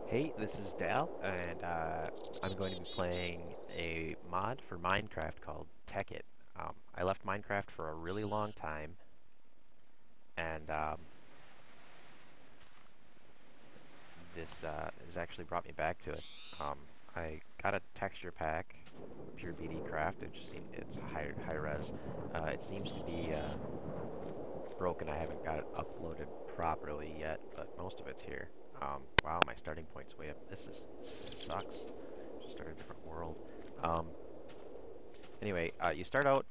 Hey, this is Dal, and I'm going to be playing a mod for Minecraft called Tekkit. I left Minecraft for a really long time, and this has actually brought me back to it. I got a texture pack, Pure BD Craft. It's high res. It seems to be broken. I haven't got it uploaded properly yet, but most of it's here. Wow, my starting point's way up. Sucks. Just start a different world. Um, anyway, you start out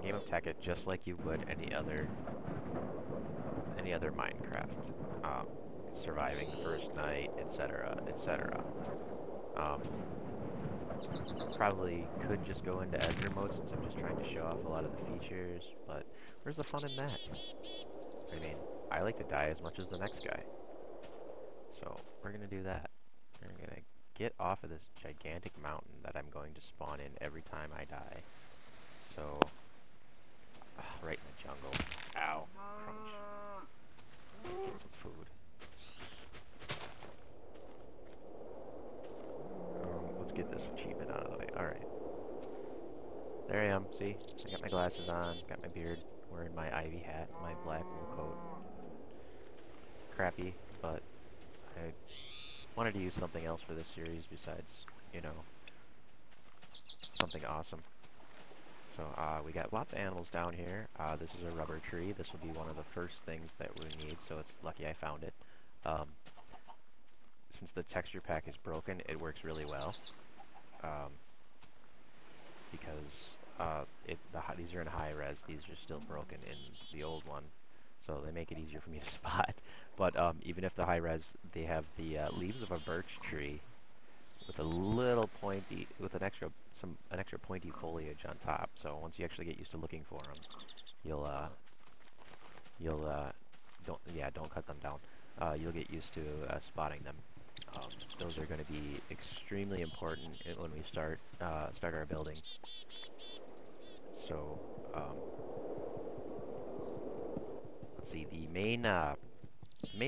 game of Tekkit just like you would any other Minecraft. Um, Surviving the first night, etc., etc. Um, Probably could just go into editor mode since I'm just trying to show off a lot of the features, but where's the fun in that? I mean, I like to die as much as the next guy, so we're gonna do that. We're gonna get off of this gigantic mountain that I'm going to spawn in every time I die. So, right in the jungle. Ow. Crunch. Let's get some food. Let's get this achievement out of the way. Alright. There I am. See? I got my glasses on, got my beard, wearing my ivy hat, my black wool coat. Crappy, but I wanted to use something else for this series besides, you know, something awesome. So, we got lots of animals down here. This is a rubber tree. This will be one of the first things that we need, so it's lucky I found it. Since the texture pack is broken, it works really well. Because these are in high res, these are still broken in the old one, so they make it easier for me to spot. But even if the high res, they have the leaves of a birch tree with a little pointy, with an extra pointy foliage on top. So once you actually get used to looking for them, you'll don't cut them down. You'll get used to spotting them. Those are going to be extremely important when we start our building. So let's see, the main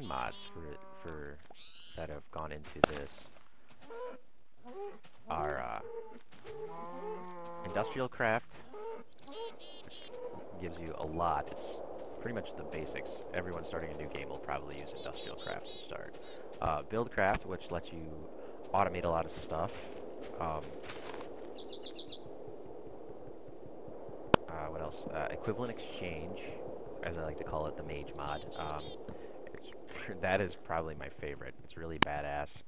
mods for that have gone into this are Industrial Craft, which gives you a lot. It's pretty much the basics. Everyone starting a new game will probably use Industrial Craft to start. Buildcraft, which lets you automate a lot of stuff. What else? Equivalent Exchange, as I like to call it, the Mage mod. That is probably my favorite. It's really badass.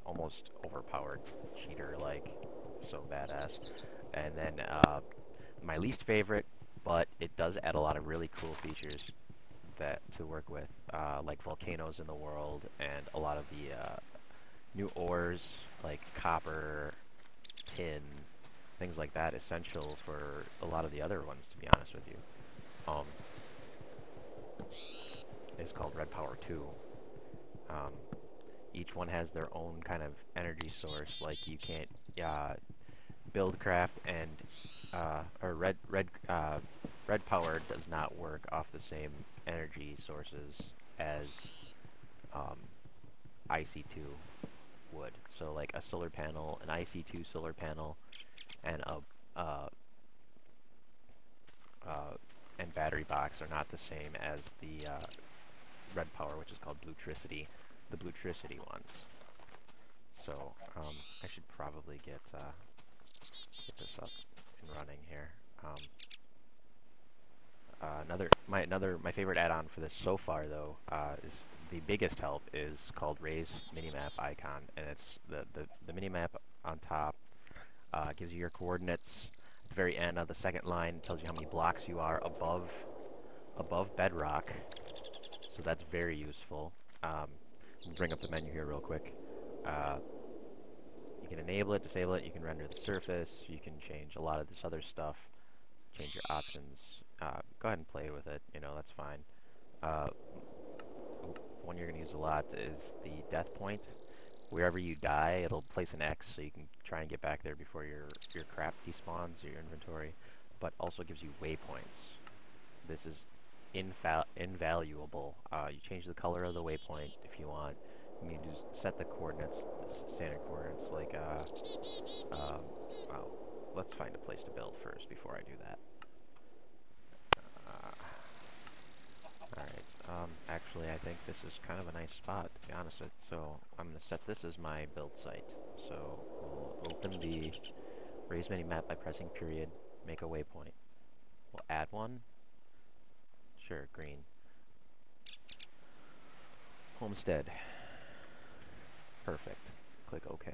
Almost overpowered, cheater-like. So badass. And then my least favorite, but it does add a lot of really cool features to work with, like volcanoes in the world, and a lot of the new ores like copper, tin, things like that, essential for a lot of the other ones, to be honest with you. It's called Red Power 2. Each one has their own kind of energy source. Like you can't build craft and or red power does not work off the same energy sources as IC2 would. So like a solar panel, an IC2 solar panel, and and battery box are not the same as the red power, which is called Bluetricity, the Bluetricity ones. So I should probably get this up and running here. My favorite add-on for this so far, though, is the biggest help is called Raise Minimap Icon, and it's the minimap on top gives you your coordinates. At the very end of the second line tells you how many blocks you are above bedrock, so that's very useful. Let me bring up the menu here real quick. You can enable it, disable it, you can render the surface, you can change a lot of this other stuff, change your options. Go ahead and play with it, you know, that's fine. One you're going to use a lot is the death point. Wherever you die, it'll place an X so you can try and get back there before your crap despawns, your inventory, but also gives you waypoints. This is invaluable. You change the color of the waypoint if you want. You can just set the coordinates, the standard coordinates, like, well, let's find a place to build first before I do that. Alright, actually I think this is kind of a nice spot, to be honest with you. So I'm going to set this as my build site. So we'll open the raise mini map by pressing period, make a waypoint. We'll add one. Sure, green. Homestead. Perfect. Click OK.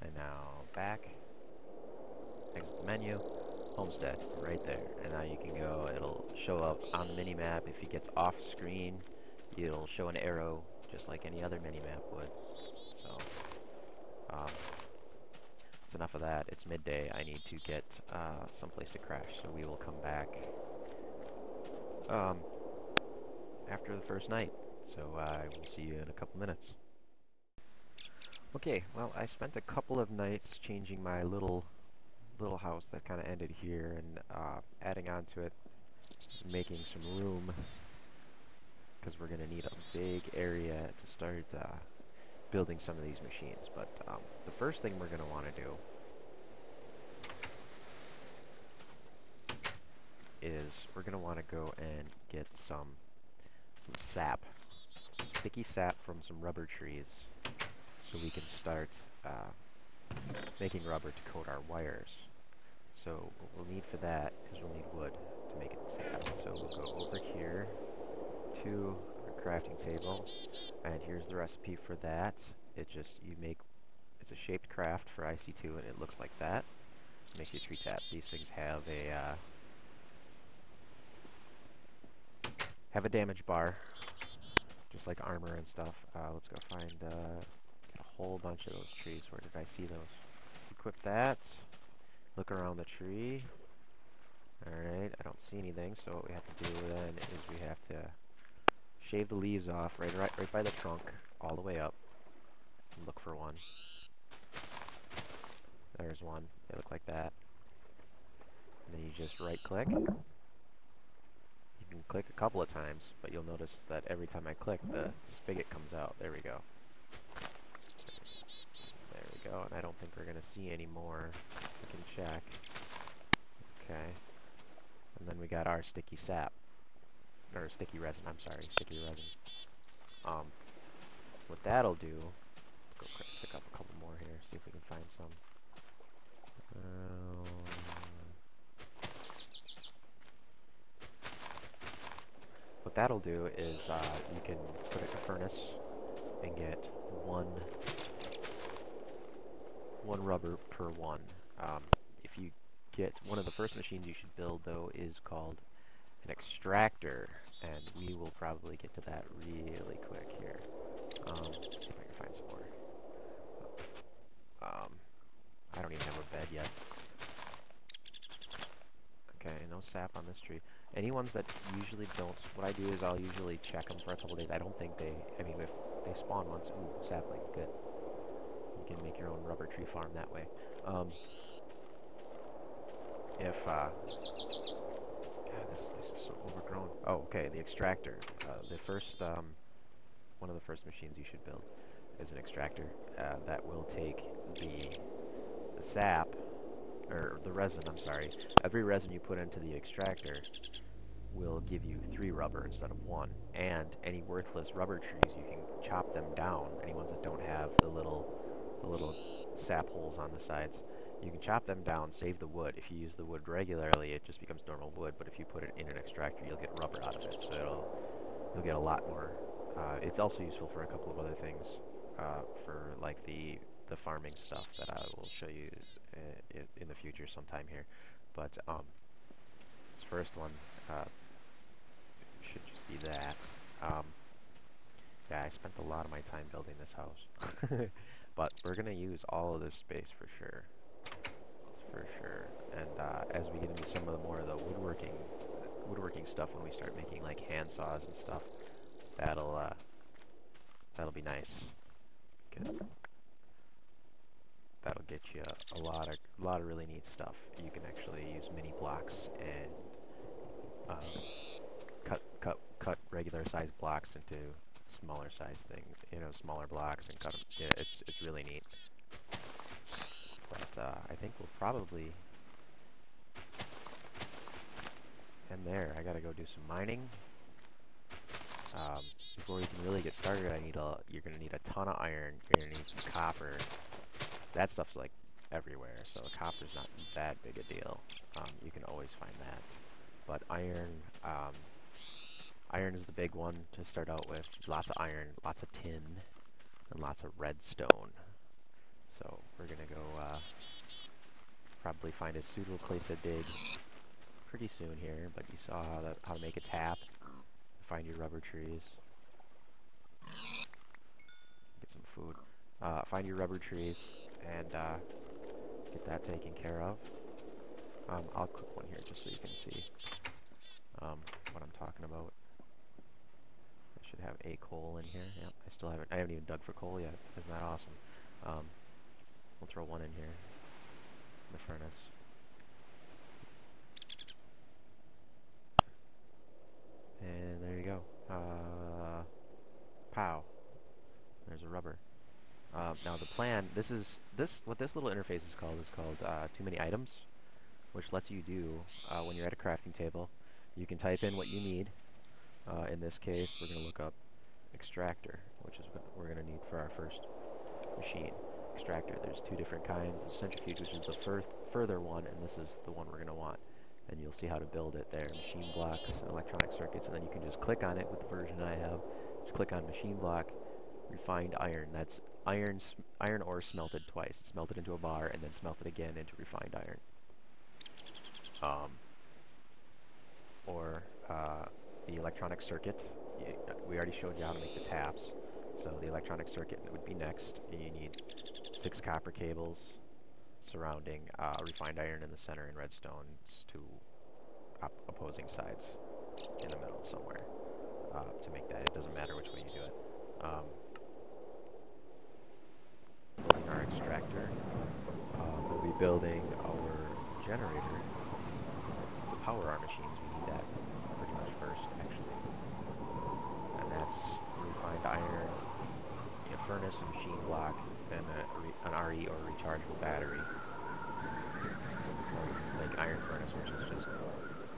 And now back. Exit the menu. Homestead, right there. And now you can go, it'll show up on the mini-map. If it gets off screen, it'll show an arrow, just like any other mini-map would. So, that's enough of that. It's midday. I need to get someplace to crash, so we will come back after the first night. So I will see you in a couple minutes. Okay, well, I spent a couple of nights changing my little house that kind of ended here and adding on to it, making some room, because we're going to need a big area to start building some of these machines. But the first thing we're going to want to do is we're going to want to go and get some sap, some sticky sap from some rubber trees, so we can start making rubber to coat our wires. So what we'll need for that is we'll need wood to make it sap. So we'll go over here to our crafting table, and here's the recipe for that. It's a shaped craft for IC2, and it looks like that. Makes you tree tap. These things have a damage bar, just like armor and stuff. Let's go find get a whole bunch of those trees. Where did I see those? Equip that. Look around the tree. Alright, I don't see anything, so what we have to do then is we have to shave the leaves off right by the trunk, all the way up, and look for one. There's one. They look like that. And then you just right click. You can click a couple of times, but you'll notice that every time I click, the spigot comes out. There we go. There we go, and I don't think we're going to see any more. We can check. Okay. And then we got our sticky sap. Or sticky resin, I'm sorry, sticky resin. What that'll do, let's go pick up a couple more here, see if we can find some. What that'll do is you can put it in a furnace and get one rubber per one. If you get one of the first machines you should build, though, is called an extractor, and we will probably get to that really quick here. Let's see if I can find some more. I don't even have a bed yet. Okay, no sap on this tree. Any ones that usually don't, what I do is I'll usually check them for a couple days. I don't think I mean, if they spawn once, ooh, sapling, good. You can make your own rubber tree farm that way. God, this is so overgrown. Oh, okay, the extractor. The first, one of the first machines you should build is an extractor that will take the sap, or the resin, I'm sorry. Every resin you put into the extractor will give you 3 rubber instead of 1. And any worthless rubber trees, you can chop them down. Any ones that don't have the little sap holes on the sides. You can chop them down, save the wood. If you use the wood regularly, it just becomes normal wood, but if you put it in an extractor, you'll get rubber out of it, so you'll get a lot more. It's also useful for a couple of other things, for like the farming stuff that I will show you in the future sometime here. But this first one should just be that. Yeah, I spent a lot of my time building this house. But we're going to use all of this space for sure. For sure. And as we get into some of the more of the woodworking stuff, when we start making like hand saws and stuff, that'll be nice. Good. That'll get you a lot of really neat stuff. You can actually use mini blocks and cut regular size blocks into smaller size things, smaller blocks and cut them. Yeah, it's really neat. But I think we'll probably end there. I gotta go do some mining. Before we can really get started, you're gonna need a ton of iron. You're gonna need some copper. That stuff's like everywhere, so copper's not that big a deal. You can always find that. But iron is the big one to start out with. Lots of iron, lots of tin, and lots of redstone. So we're gonna go probably find a suitable place to dig pretty soon here. But you saw how to make a tap. Find your rubber trees. Get some food. Find your rubber trees and get that taken care of. I'll cook one here just so you can see what I'm talking about. I should have a coal in here. Yeah, I haven't even dug for coal yet. Isn't that awesome? We'll throw one in here in the furnace. And there you go. Pow. There's a rubber. Now the plan, what this little interface is called too many items, which lets you do, when you're at a crafting table, you can type in what you need. In this case, we're going to look up extractor, which is what we're going to need for our first machine. Extractor, there's two different kinds. Centrifuge, which is the further one, and this is the one we're going to want. And you'll see how to build it there. Machine blocks, electronic circuits, and then you can just click on it with the version I have. Just click on machine block, refined iron. That's iron ore smelted twice. It's melted into a bar and then smelted again into refined iron. The electronic circuit. We already showed you how to make the taps. So the electronic circuit would be next. And you need 6 copper cables surrounding refined iron in the center and redstone to opposing sides in the middle somewhere to make that. It doesn't matter which way you do it. Building our extractor. We'll be building our generator to power our machines. We need that pretty much first, actually. And that's refined iron, a furnace, a machine block, then an RE or rechargeable battery. Or like iron furnace, which is just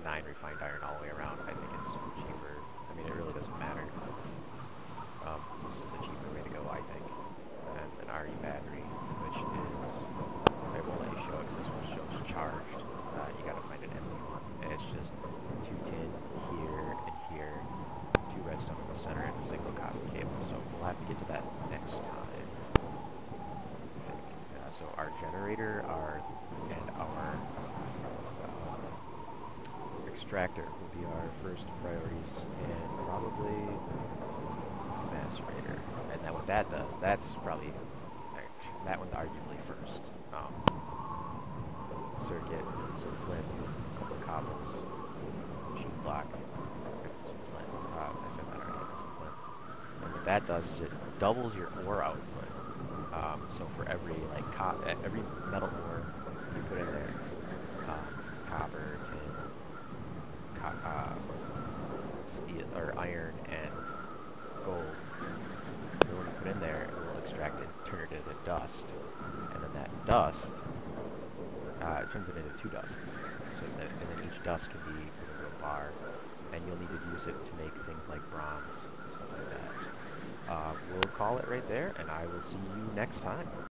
9 refined iron all the way around. I think it's cheaper. I mean, it really doesn't matter. This is the cheaper way to go, I think. And an RE battery, which is, I won't let you show it because this one shows charged. You gotta find an empty one. And it's just 2 tin here and here, 2 redstone in the center, and a single copper cable. So we'll have to get to that next time, I think. So our generator, and our extractor will be our first priorities, and probably macerator. And then what that does, that's probably, that one's arguably first. Circuit, some flint, a couple of cobbles, machine block, and some flint. I said that already, and some flint. And what that does is it doubles your ore output. So for every every metal ore you put in there, copper, tin, steel or iron, and gold, the ore you put in there, it will extract it, turn it into dust, and then that dust, it turns it into 2 dusts. And then each dust can be put into a bar, and you'll need to use it to make things like bronze and stuff like that. We'll call it right there, and I will see you next time.